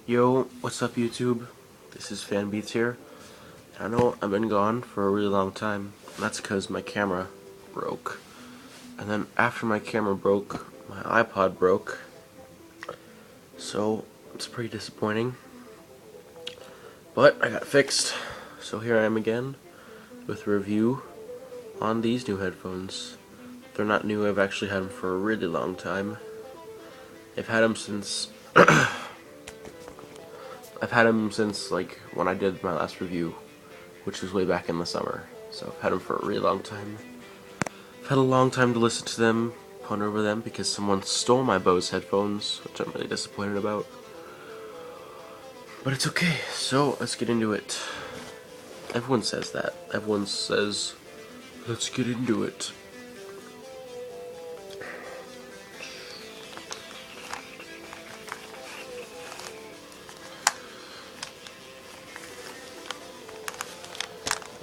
Yo, what's up YouTube? This is FanBeats here. I know I've been gone for a really long time. That's because my camera broke. And then after my camera broke, my iPod broke. So it's pretty disappointing. But I got fixed. So here I am again with a review on these new headphones. They're not new, I've actually had them for a really long time. I've had them since like when I did my last review, which was way back in the summer. So I've had them for a really long time. I've had a long time to listen to them, ponder over them, because someone stole my Bose headphones, which I'm really disappointed about. But it's okay, so let's get into it. Everyone says that. Everyone says, let's get into it.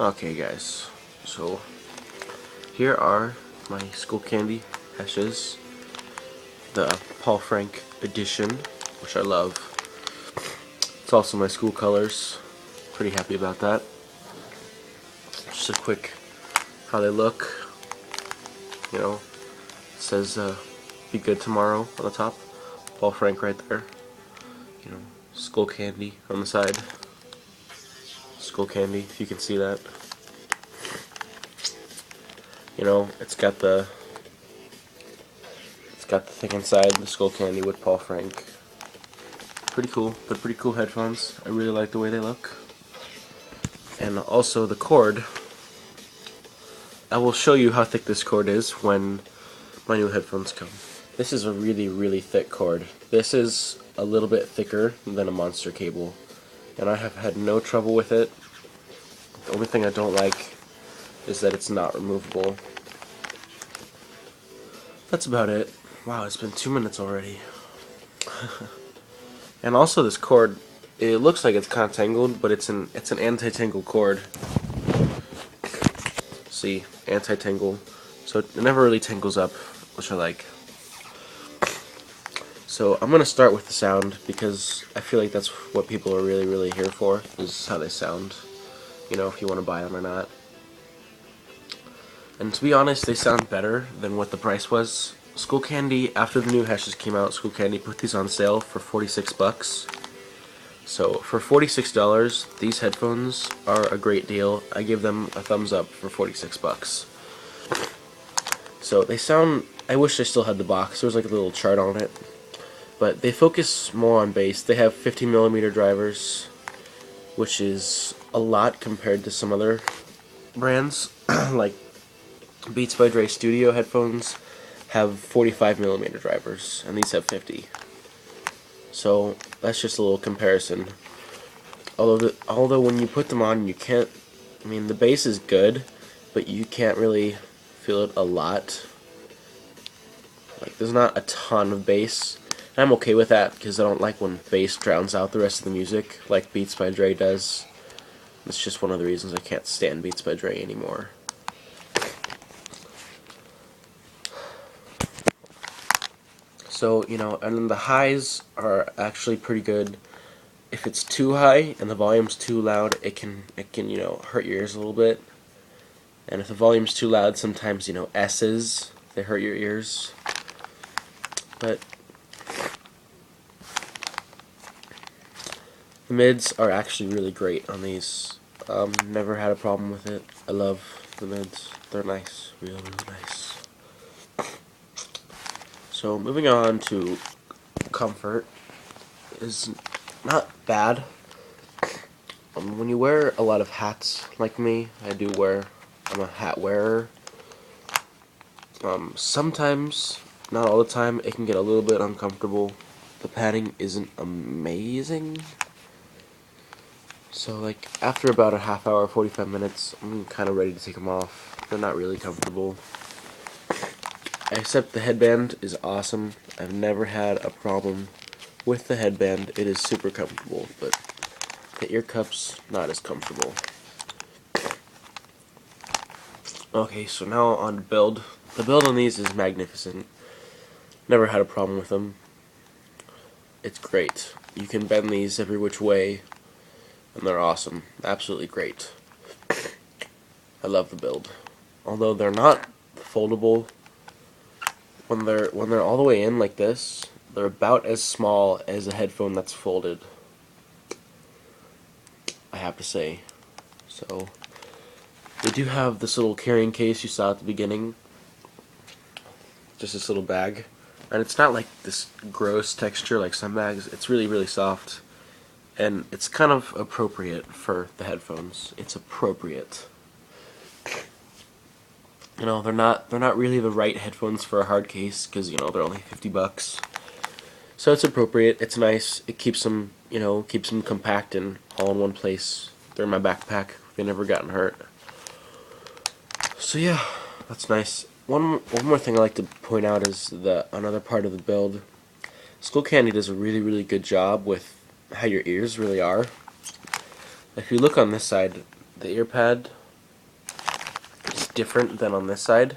Okay guys, so here are my Skullcandy heshes, the Paul Frank edition, which I love. It's also my school colors, pretty happy about that. Just a quick how they look, you know, it says be good tomorrow on the top, Paul Frank right there, you know, Skullcandy on the side. Skullcandy, if you can see that. You know, it's got the thing inside, the Skullcandy with Paul Frank. Pretty cool. They're pretty cool headphones. I really like the way they look. And also the cord. I will show you how thick this cord is when my new headphones come. This is a really, really thick cord. This is a little bit thicker than a monster cable, and I have had no trouble with it. The only thing I don't like is that it's not removable. That's about it. Wow, it's been 2 minutes already. And also this cord, it looks like it's kind of tangled, but it's an anti-tangle cord. See, anti-tangle. So it never really tangles up, which I like. So I'm gonna start with the sound because I feel like that's what people are really, really here for, is how they sound. You know, if you want to buy them or not. And to be honest, they sound better than what the price was. Skullcandy, after the new heshes came out, Skullcandy put these on sale for 46 bucks. So for $46, these headphones are a great deal. I give them a thumbs up for 46 bucks. So they sound, I wish I still had the box. There was like a little chart on it. But they focus more on bass. They have 50mm drivers, which is a lot compared to some other brands. Like Beats by Dre Studio headphones have 45mm drivers, and these have 50. So that's just a little comparison. Although when you put them on, you can't. I mean, the bass is good, but you can't really feel it a lot. Like, there's not a ton of bass. And I'm okay with that because I don't like when bass drowns out the rest of the music, like Beats by Dre does. It's just one of the reasons I can't stand Beats by Dre anymore. So, you know, and then the highs are actually pretty good. If it's too high and the volume's too loud, it can you know, hurt your ears a little bit. And if the volume's too loud, sometimes, you know, S's, they hurt your ears. But the mids are actually really great on these. Never had a problem with it. I love the mids. They're nice. Really, really nice. So moving on to comfort is not bad. When you wear a lot of hats like me, I'm a hat wearer. Sometimes, not all the time, it can get a little bit uncomfortable. The padding isn't amazing. So like after about a half hour, 45 minutes, I'm kind of ready to take them off. They're not really comfortable. Except the headband is awesome. I've never had a problem with the headband. It is super comfortable, but the ear cups, not as comfortable. Okay, so now on to build. The build on these is magnificent. Never had a problem with them. it's great. You can bend these every which way, and they're awesome. Absolutely great. I love the build. Although they're not foldable, when they're all the way in like this, they're about as small as a headphone that's folded, I have to say. So they do have this little carrying case you saw at the beginning, just this little bag, and it's not like this gross texture like some bags. It's really, really soft, and it's kind of appropriate for the headphones. It's appropriate. You know, they're not really the right headphones for a hard case, because, you know, they're only $50. So it's appropriate. It's nice. It keeps them, you know, keeps them compact and all in one place. They're in my backpack. They've never gotten hurt. So yeah, that's nice. One more thing I like to point out is another part of the build. Skullcandy does a really, really good job with how your ears really are. If you look on this side, the ear pad is different than on this side.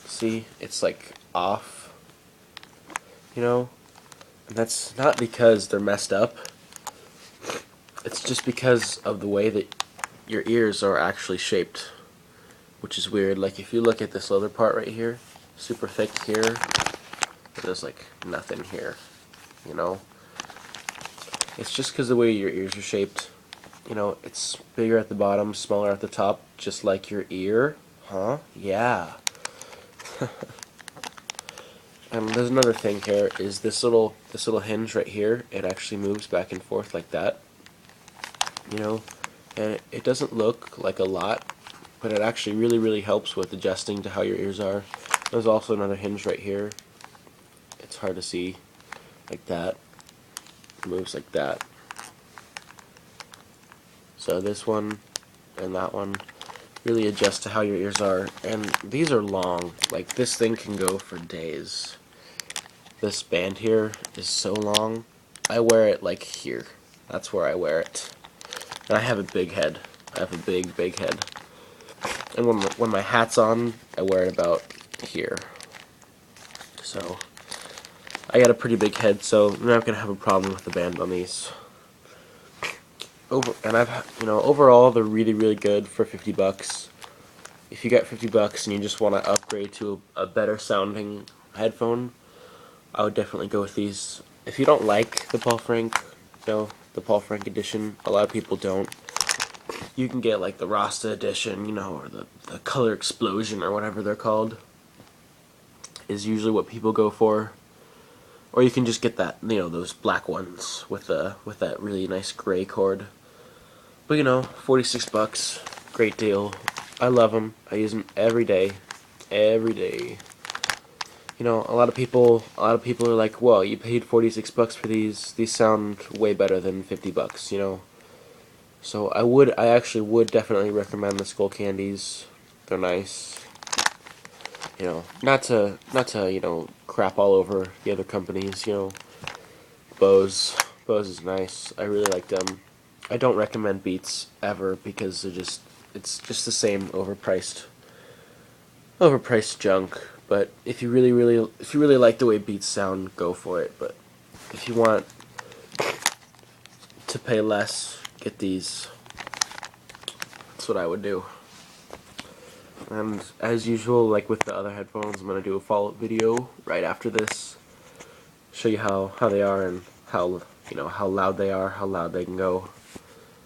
See, it's like off, you know, and that's not because they're messed up. It's just because of the way that your ears are actually shaped, which is weird. Like if you look at this leather part right here, super thick here, there's like nothing here, you know. It's just because the way your ears are shaped. You know, it's bigger at the bottom, smaller at the top, just like your ear. Huh? Yeah. And there's another thing here, is this little hinge right here. It actually moves back and forth like that. You know, and it doesn't look like a lot, but it actually really, really helps with adjusting to how your ears are. There's also another hinge right here. It's hard to see, like that. It moves like that. So this one and that one really adjust to how your ears are. And these are long. Like, this thing can go for days. This band here is so long. I wear it like here. That's where I wear it. And I have a big head. I have a big, big head. And when my hat's on, I wear it about here. So I got a pretty big head, so I'm not gonna have a problem with the band on these. Overall, they're really, really good for $50. If you got $50 and you just want to upgrade to a better sounding headphone, I would definitely go with these. If you don't like the Paul Frank, the Paul Frank edition, a lot of people don't. You can get like the Rasta edition, or the Color Explosion or whatever they're called, is usually what people go for. Or you can just get that, those black ones with that really nice gray cord. But $46, great deal. I love them. I use them every day, every day. A lot of people are like, "Well, you paid $46 for these. These sound way better than $50." So I actually would definitely recommend the Skullcandies. They're nice. Not to crap all over the other companies. Bose is nice. I really like them. I don't recommend Beats ever because it's just the same overpriced junk. But if you really like the way Beats sound, go for it. But if you want to pay less, get these. That's what I would do. And as usual, like with the other headphones, I'm gonna do a follow-up video right after this. Show you how they are and how loud they are, how loud they can go.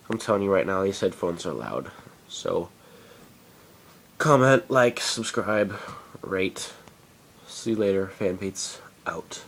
I'm telling you right now, these headphones are loud. So comment, like, subscribe, rate. See you later. FanPete's out.